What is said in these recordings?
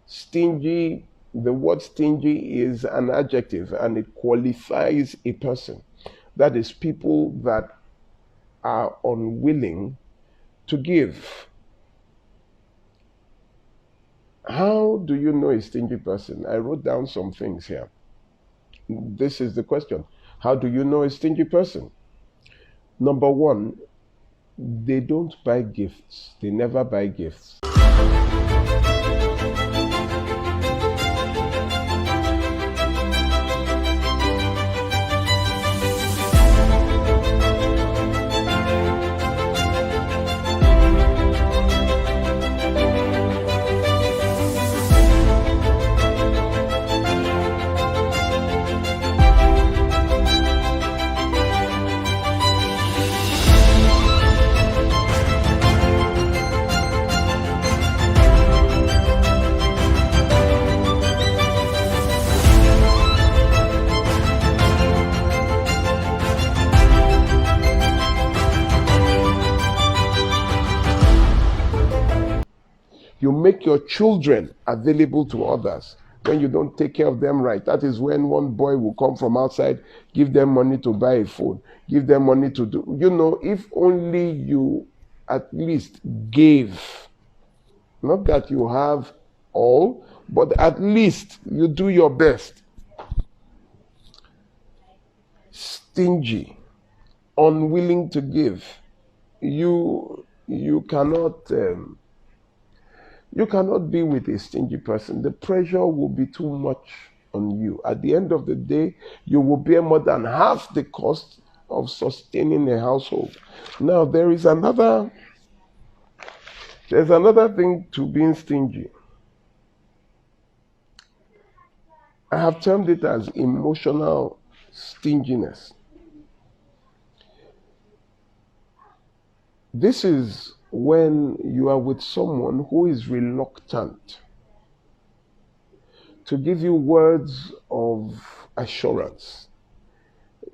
Stingy, the word stingy is an adjective and it qualifies a person. That is, people that are unwilling to give. How do you know a stingy person? I wrote down some things here. This is the question. How do you know a stingy person? Number one, they don't buy gifts. They never buy gifts. You make your children available to others when you don't take care of them right. That is when one boy will come from outside, give them money to buy a phone, give them money to do. If only you at least gave. Not that you have all, but at least you do your best. Stingy, unwilling to give. You cannot be with a stingy person. The pressure will be too much on you. At the end of the day, you will bear more than half the cost of sustaining a household. Now, there's another thing to being stingy. I have termed it as emotional stinginess. This is when you are with someone who is reluctant to give you words of assurance.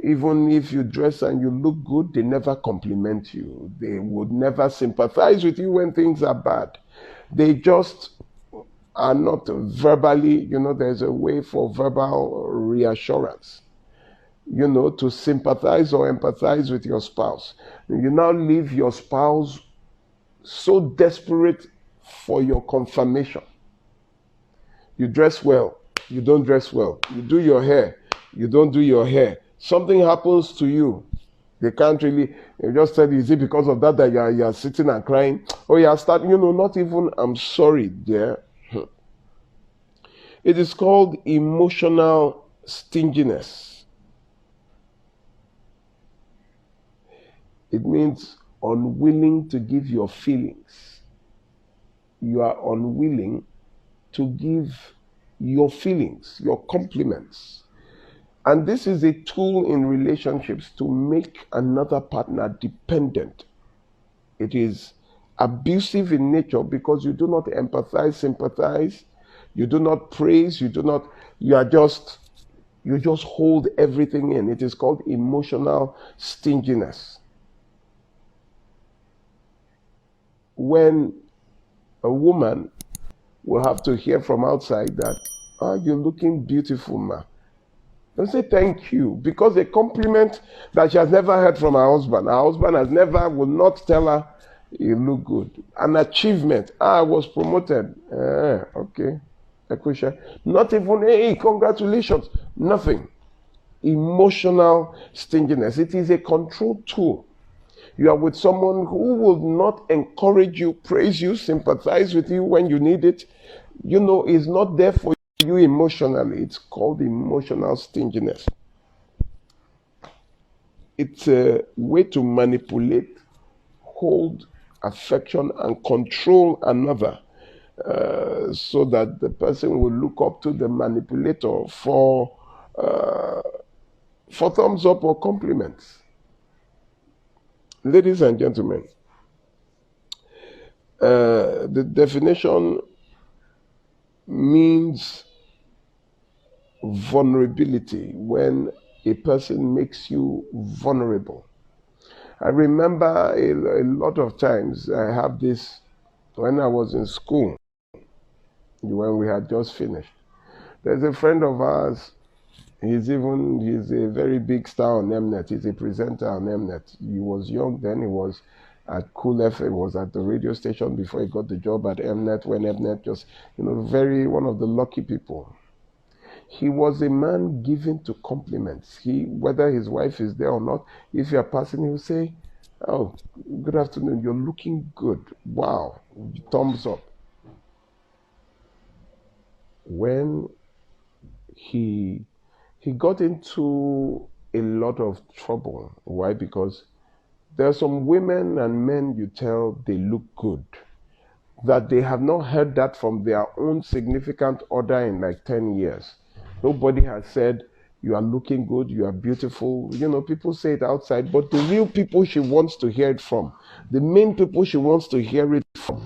Even if you dress and you look good, they never compliment you. They would never sympathize with you when things are bad. They just are not verbally, there's a way for verbal reassurance. To sympathize or empathize with your spouse. You now leave your spouse so desperate for your confirmation. You dress well, you don't dress well. You do your hair, you don't do your hair. Something happens to you. They can't really, you just said, is it because of that you're sitting and crying? Oh, yeah, not even, I'm sorry, dear. It is called emotional stinginess. It means unwilling to give your feelings. You are unwilling to give your feelings, your compliments. And this is a tool in relationships to make another partner dependent. It is abusive in nature because you do not empathize, sympathize, you do not praise, you just hold everything in. It is called emotional stinginess. When a woman will have to hear from outside that, you're looking beautiful, ma. Don't say thank you, because a compliment that she has never heard from her husband will not tell her, you look good. An achievement, I was promoted. Okay. Not even, hey, congratulations. Nothing. Emotional stinginess. It is a control tool. You are with someone who will not encourage you, praise you, sympathize with you when you need it. Is not there for you emotionally. It's called emotional stinginess. It's a way to manipulate, hold affection, and control another so that the person will look up to the manipulator for thumbs up or compliments. Ladies and gentlemen, the definition means vulnerability, when a person makes you vulnerable. I remember a lot of times, I have this when I was in school. when we had just finished. There's a friend of ours. He's a very big star on Mnet. He's a presenter on Mnet. He was young then. He was at Cool FM. He was at the radio station before he got the job at Mnet. When Mnet just, very one of the lucky people. He was a man given to compliments. Whether his wife is there or not, if you are passing, he will say, "Oh, good afternoon. You're looking good. Wow, thumbs up." When he got into a lot of trouble. Why? Because there are some women and men you tell they look good, that they have not heard that from their own significant other in like 10 years. Nobody has said, "You are looking good, you are beautiful." People say it outside, but the real people she wants to hear it from, the main people she wants to hear it from,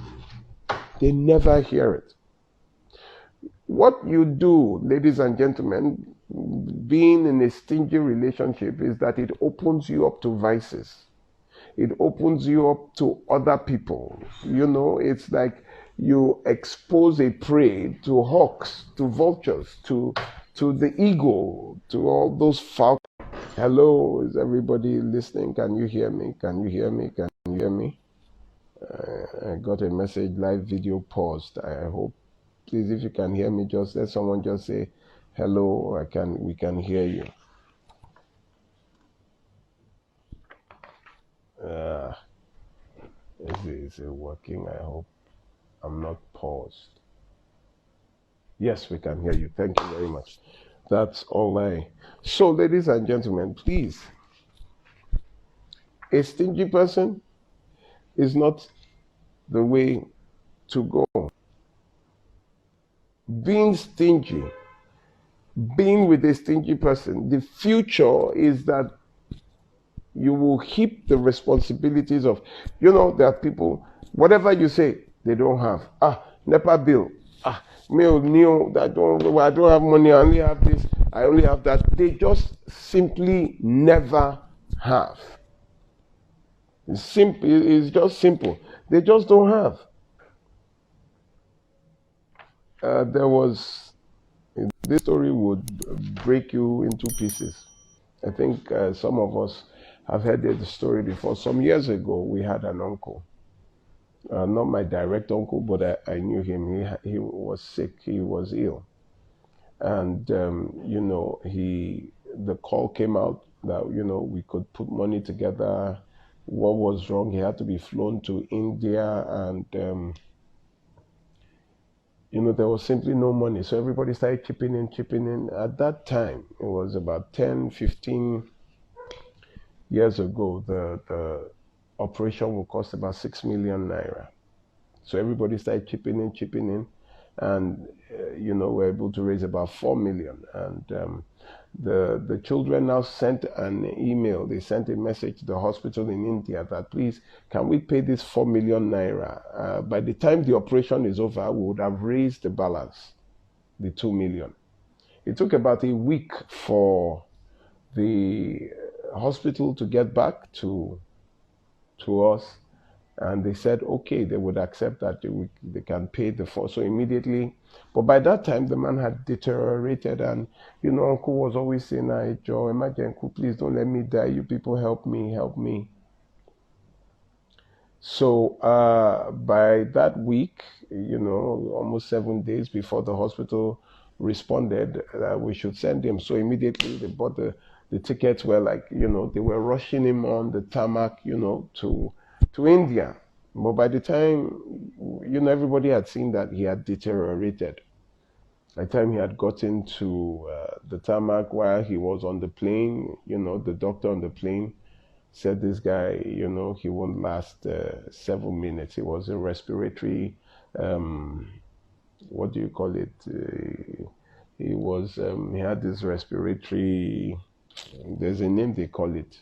they never hear it. What you do, ladies and gentlemen, being in a stingy relationship, is that it opens you up to vices. It opens you up to other people. It's like you expose a prey to hawks, to vultures, to the ego, to all those foul. Hello, is everybody listening? Can you hear me? Can you hear me? Can you hear me? I got a message, live video paused. I hope, please, if you can hear me, just let someone just say hello. We can hear you. Is it working? I hope I'm not paused. Yes, we can hear you. Thank you very much. That's all So, ladies and gentlemen, please, a stingy person is not the way to go. Being stingy, being with a stingy person, the future is that you will heap the responsibilities of, there are people, whatever you say, they don't have. NEPA bill. Meal, I don't have money, I only have this, I only have that. They just simply never have. It's just simple. They just don't have. This story would break you into pieces. I think some of us have heard the story before. Some years ago, we had an uncle. Not my direct uncle, but I knew him. He was sick. He was ill. And, the call came out that, we could put money together. What was wrong? He had to be flown to India, and, there was simply no money. So everybody started chipping in. At that time, it was about 10, 15 years ago, the operation will cost about 6 million naira. So everybody started chipping in, and we're able to raise about 4 million. And the children now sent an email. They sent a message to the hospital in India that, please, can we pay this 4 million naira? By the time the operation is over, we would have raised the balance, the 2 million. It took about a week for the hospital to get back to us, and they said okay, they would accept that they can pay the four. So immediately, but by that time the man had deteriorated, and uncle was always saying, Joe, imagine, uncle, please don't let me die, you people help me. So by that week, almost 7 days before the hospital responded, we should send him. So immediately they bought the tickets. Were like, they were rushing him on the tarmac, to India. But by the time, everybody had seen that he had deteriorated. By the time he had gotten to the tarmac, while he was on the plane, the doctor on the plane said, this guy, he won't last 7 minutes. He was a respiratory, what do you call it? He had this respiratory, there's a name they call it.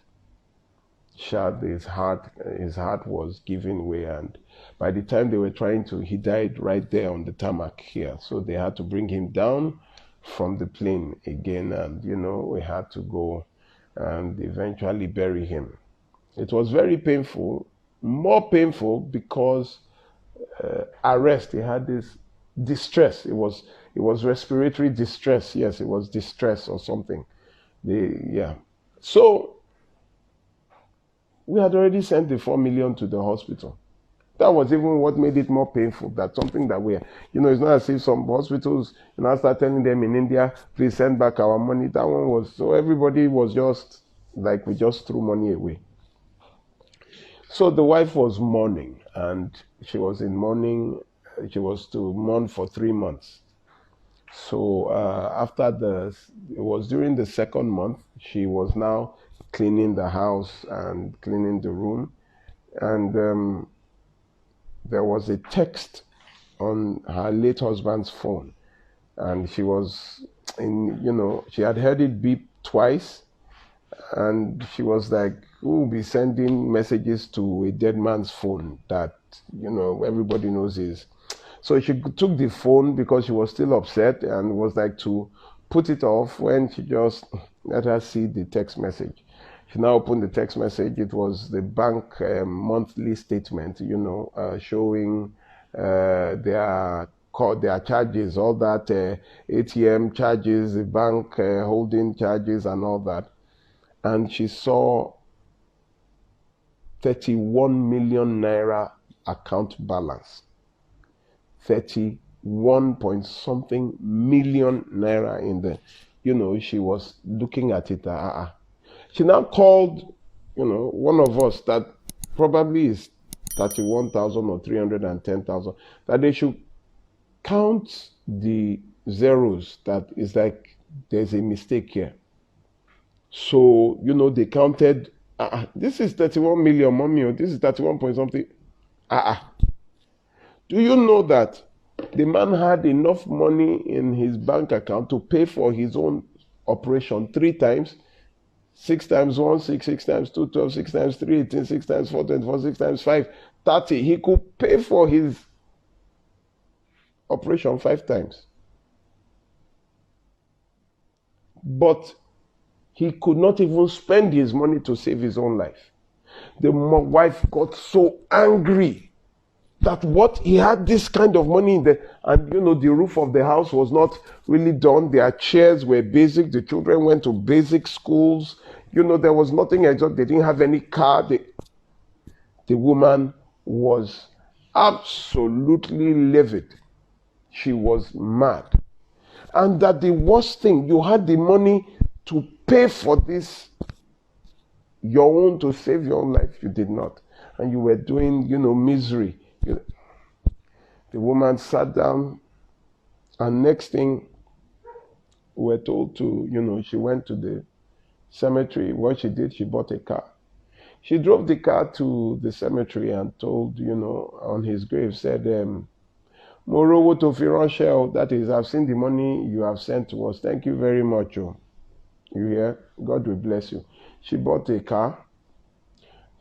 His heart was giving way, and by the time they were he died right there on the tarmac here. So they had to bring him down from the plane again, and we had to go and eventually bury him. It was very painful, more painful because arrest. He had this distress. It was respiratory distress. Yes, it was distress or something. Yeah. So we had already sent the 4 million to the hospital. That was even what made it more painful. That's something that it's not as if some hospitals, start telling them in India, please send back our money. That one was, so everybody was just like, we just threw money away. So the wife was mourning, and she was in mourning. She was to mourn for 3 months. So it was during the second month, she was now cleaning the house and cleaning the room. And there was a text on her late husband's phone. And she was she had heard it beep twice. And she was like, who will be sending messages to a dead man's phone that, everybody knows is. So she took the phone because she was still upset and was like to put it off when she just let her see the text message. She now opened the text message. It was the bank monthly statement, showing their charges, all that ATM charges, the bank holding charges and all that. And she saw 31 million naira account balance. 31 point something million naira in the, she was looking at it. She now called, one of us that probably is 31,000 or 310,000, that they should count the zeros. That is like, there's a mistake here. So, they counted, this is 31 million, mommy, or this is 31 point something. Do you know that the man had enough money in his bank account to pay for his own operation 3 times? 6 times 1, 6, 6 times 2, 12, 6 times 3, 18, 6 times 4, 24, 6 times 5, 30. He could pay for his operation 5 times. But he could not even spend his money to save his own life. The wife got so angry that he had this kind of money in there, and the roof of the house was not really done. Their chairs were basic. The children went to basic schools. There was nothing exotic. They didn't have any car. The woman was absolutely livid. She was mad. And that the worst thing, you had the money to pay for this, your own, to save your own life. You did not. And you were doing, misery. The woman sat down, and next thing we were told to, she went to the cemetery. What she did, she bought a car. She drove the car to the cemetery and told, on his grave, said, Morowo to Firanche, that is, I've seen the money you have sent to us. Thank you very much. You hear? God will bless you. She bought a car.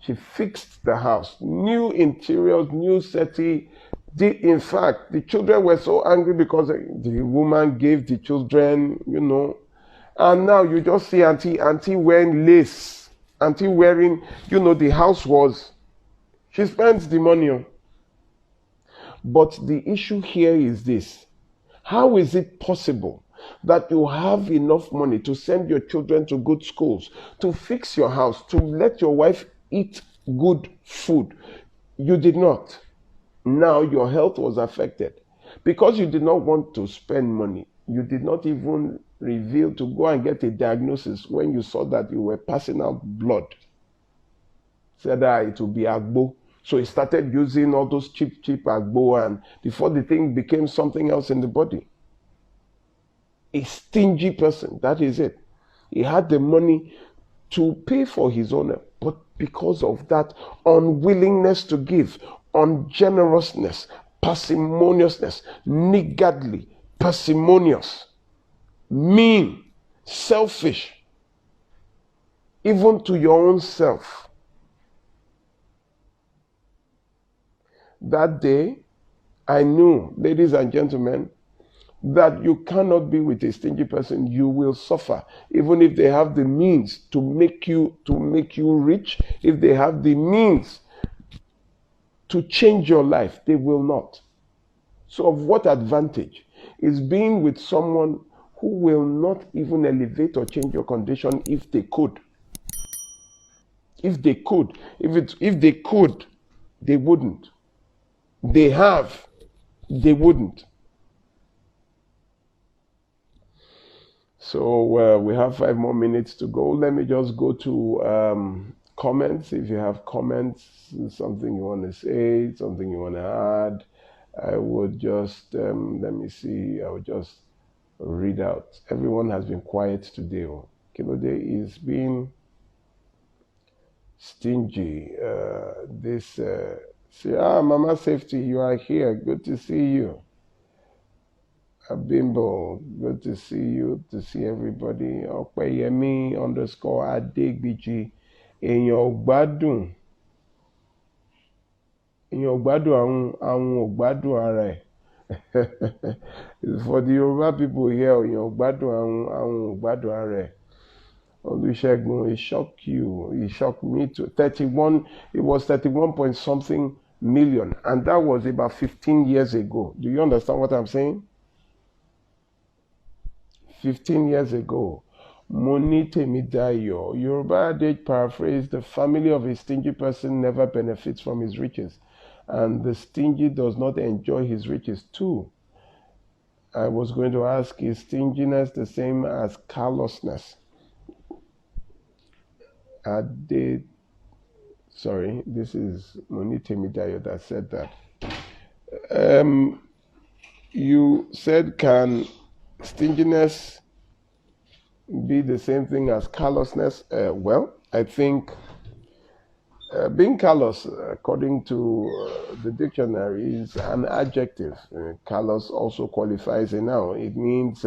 She fixed the house, new interiors, new settee. In fact, the children were so angry because the woman gave the children, and now you just see auntie wearing lace, auntie wearing, the house was, she spends the money. But the issue here is this: how is it possible that you have enough money to send your children to good schools, to fix your house, to let your wife eat good food? You did not. Now your health was affected. Because you did not want to spend money, you did not even reveal to go and get a diagnosis when you saw that you were passing out blood. Said that it would be agbo. So he started using all those cheap agbo, and before the thing became something else in the body. A stingy person, that is it. He had the money to pay for his own, but because of that unwillingness to give, ungenerousness, parsimoniousness, niggardly, parsimonious, mean, selfish, even to your own self. That day, I knew, ladies and gentlemen, that you cannot be with a stingy person. You will suffer, even if they have the means to make you rich. If they have the means to change your life, they will not. So of what advantage is being with someone who will not even elevate or change your condition if they could? If they could. If they could, they wouldn't. They have, they wouldn't. So we have 5 more minutes to go. Let me just go to comments. If you have comments, something you want to say, something you want to add, I would just, let me see, I would just read out. Everyone has been quiet today. Kayode is being stingy. Say, Mama Safety, you are here. Good to see you. Bimbo, good to see you, to see everybody. Opeyemi underscore Adegbiji. Èèyàn ò gbádùn. Èèyàn ò gbádùn àwọn ò gbádùn ara ẹ̀. For the Yoruba people here, èèyàn ò gbádùn àwọn ò gbádùn ara ẹ̀. Olusegun, it shocked you. It shocked me too. 31, it was 31 point something million. And that was about 15 years ago. Do you understand what I'm saying? 15 years ago. Moni Temidayo, Yoruba adage paraphrase, the family of a stingy person never benefits from his riches, and the stingy does not enjoy his riches too. I was going to ask, is stinginess the same as callousness? Sorry, this is Moni Temidayo that said that. You said, can stinginess be the same thing as callousness? Well, I think being callous, according to the dictionary, is an adjective. Callous also qualifies a noun. It means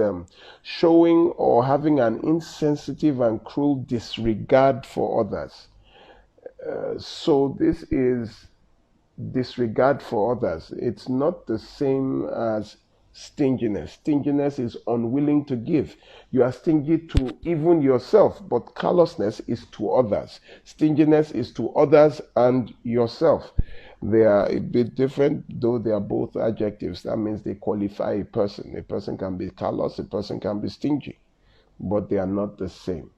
showing or having an insensitive and cruel disregard for others. So this is disregard for others. It's not the same as stinginess. Stinginess is unwilling to give. You are stingy to even yourself, but callousness is to others. Stinginess is to others and yourself. They are a bit different, though they are both adjectives. That means they qualify a person. A person can be callous, a person can be stingy, but they are not the same.